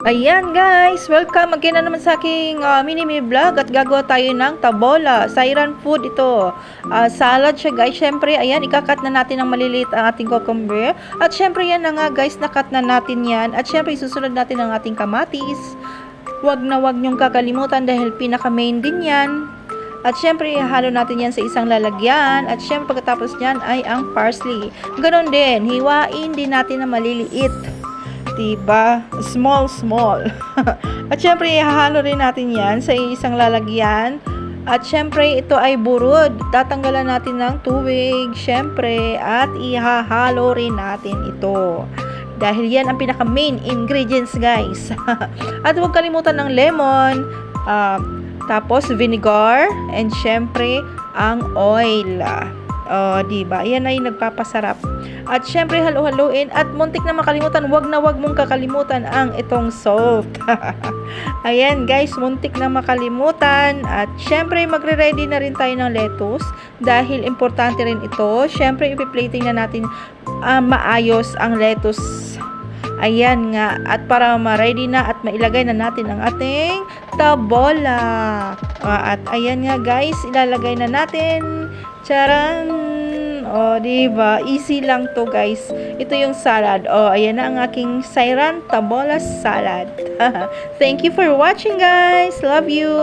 Ayan guys, welcome again na naman sa aking mini vlog at gagawa tayo ng tabola. Sairan food ito. Salad siya guys. Syempre, ayan, ikakat na natin ng maliliit ang ating cucumber. At syempre yan na nga guys, nakat na natin yan. At syempre, isusunod natin ang ating kamatis. Wag nyong kakalimutan dahil pinaka main din yan. At syempre, ihalo natin yan sa isang lalagyan. At syempre, pagkatapos yan ay ang parsley. Ganon din, hiwain din natin na maliliit. Diba? Small. At syempre, ihahalo rin natin yan sa isang lalagyan. At syempre, ito ay burod. Tatanggalan natin ng tubig, syempre, at ihahalo rin natin ito. Dahil yan ang pinaka main ingredients, guys. At huwag kalimutan ng lemon, tapos vinegar, and syempre, ang oil. Diba? Yan ay nagpapasarap. At syempre, halo-haloin. At muntik na makalimutan, wag mong kakalimutan ang itong salt. Ayan guys, muntik na makalimutan. At syempre, magre-ready na rin tayo ng lettuce. Dahil importante rin ito. Syempre, ipi-plating na natin maayos ang lettuce. Ayan nga. At para ma-ready na at mailagay na natin ang ating tabola. At ayan nga guys, ilalagay na natin. Charan! Diba? Easy lang to guys. Ito yung salad. Ayan na ang aking Sairan Tabola salad. Thank you for watching guys. Love you!